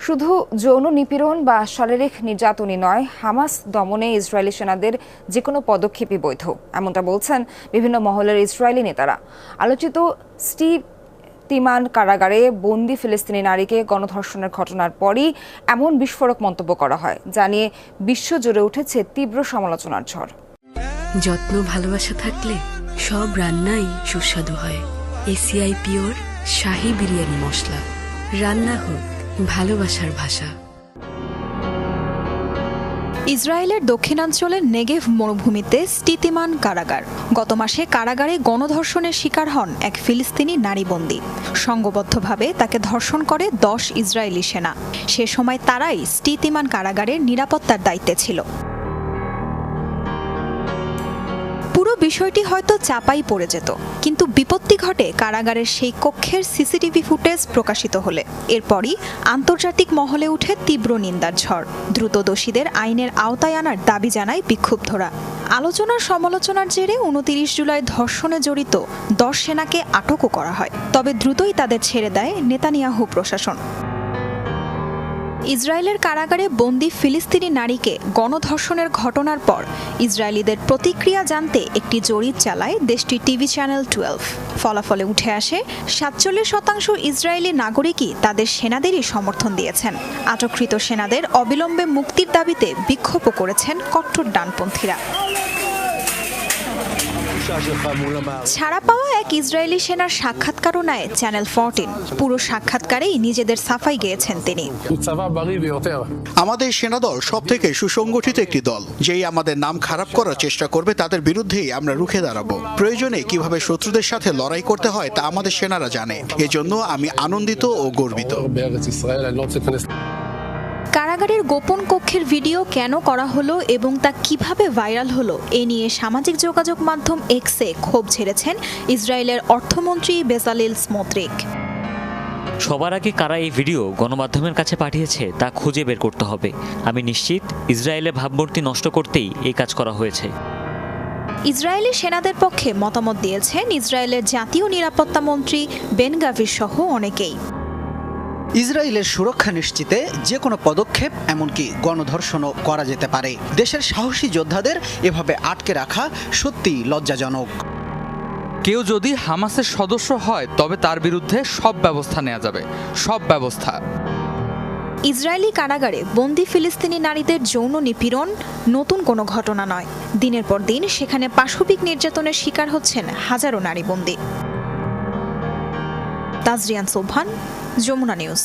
শুধু যৌন নিপীড়ন বা শারীরিক নির্যাতনই নয়, হামাস দমনে ইসরায়েলি সেনাদের যে কোনো পদক্ষেপই বৈধ, এমনটা বলছেন বিভিন্ন মহলের ইসরায়েলি নেতারা। আলোচিত স্টিভ তিমান কারাগারে বন্দি ফিলিস্তিনি নারীকে গণধর্ষণের ঘটনার পরই এমন বিস্ফোরক মন্তব্য করা হয়, যা নিয়ে বিশ্বজুড়ে উঠেছে তীব্র সমালোচনার ঝড়। যত্ন ভালোবাসা থাকলে সব রান্নাই সুস্বাদু হয়। এসিআই পিওর শাহী বিরিয়ানি মশলা, রান্না হোক ভালোবাসার ভাষা। ইসরায়েলের দক্ষিণাঞ্চলের নেগেভ মরুভূমিতে স্টিতিমান কারাগার। গত মাসে কারাগারে গণধর্ষণের শিকার হন এক ফিলিস্তিনি নারী বন্দী। সংঘবদ্ধভাবে তাকে ধর্ষণ করে 10 ইসরায়েলি সেনা। সে সময় তারাই স্টিতিমান কারাগারের নিরাপত্তার দায়িত্বে ছিল। পুরো বিষয়টি হয়তো চাপাই পড়ে যেত, কিন্তু বিপত্তি ঘটে কারাগারের সেই কক্ষের সিসিটিভি ফুটেজ প্রকাশিত হলে। এরপরই আন্তর্জাতিক মহলে উঠে তীব্র নিন্দার ঝড়। দ্রুত দোষীদের আইনের আওতায় আনার দাবি জানায় বিক্ষুব্ধরা। আলোচনার সমালোচনার জেরে 29 জুলাই ধর্ষণে জড়িত 10 সেনাকে আটকও করা হয়, তবে দ্রুতই তাদের ছেড়ে দেয় নেতানিয়াহু প্রশাসন। ইসরায়েলের কারাগারে বন্দি ফিলিস্তিনি নারীকে গণধর্ষণের ঘটনার পর ইসরায়েলিদের প্রতিক্রিয়া জানতে একটি জরিপ চালায় দেশটির টিভি চ্যানেল 12। ফলাফলে উঠে আসে 47% ইসরায়েলি নাগরিকই তাদের সেনাদেরই সমর্থন দিয়েছেন। আটককৃত সেনাদের অবিলম্বে মুক্তির দাবিতে বিক্ষোভও করেছেন কট্টর ডানপন্থীরা। ছাড়া পাওয়া এক ইসরায়েলি সেনার সাক্ষাৎকারও নেয় চ্যানেল 14। পুরো সাক্ষাৎকারেই নিজেদের সাফাই গেয়েছেন তিনি। আমাদের সেনাদল সবথেকে সুসংগঠিত একটি দল। যেই আমাদের নাম খারাপ করার চেষ্টা করবে তাদের বিরুদ্ধেই আমরা রুখে দাঁড়াবো। প্রয়োজনে কিভাবে শত্রুদের সাথে লড়াই করতে হয় তা আমাদের সেনারা জানে। এজন্য আমি আনন্দিত ও গর্বিত। কারাগারের গোপন কক্ষের ভিডিও কেন করা হলো এবং তা কিভাবে ভাইরাল হলো এ নিয়ে সামাজিক যোগাযোগ মাধ্যম এক্সে ক্ষোভ ঝেড়েছেন ইসরায়েলের অর্থমন্ত্রী বেসালিল স্মোত্রিক। সবার আগে কারা এই ভিডিও গণমাধ্যমের কাছে পাঠিয়েছে তা খুঁজে বের করতে হবে। আমি নিশ্চিত ইসরায়েলের ভাবমূর্তি নষ্ট করতেই এই কাজ করা হয়েছে। ইসরায়েলি সেনাদের পক্ষে মতামত দিয়েছেন ইসরায়েলের জাতীয় নিরাপত্তা মন্ত্রী বেন গাভির সহ অনেকেই। ইসরায়েলের সুরক্ষা নিশ্চিতে যে কোনো পদক্ষেপ, এমনকি গণধর্ষণও করা যেতে পারে। দেশের সাহসী যোদ্ধাদের এভাবে আটকে রাখা সত্যিই লজ্জাজনক। কেউ যদি হামাসের সদস্য হয় তবে তার বিরুদ্ধে সব ব্যবস্থা নেওয়া যাবে, সব ব্যবস্থা। ইসরায়েলি কারাগারে বন্দি ফিলিস্তিনি নারীদের যৌন নিপীড়ন নতুন কোনো ঘটনা নয়। দিনের পর দিন সেখানে পাশবিক নির্যাতনের শিকার হচ্ছেন হাজারো নারী বন্দী। তাজরিয়ান সোবহান, যমুনা নিউজ।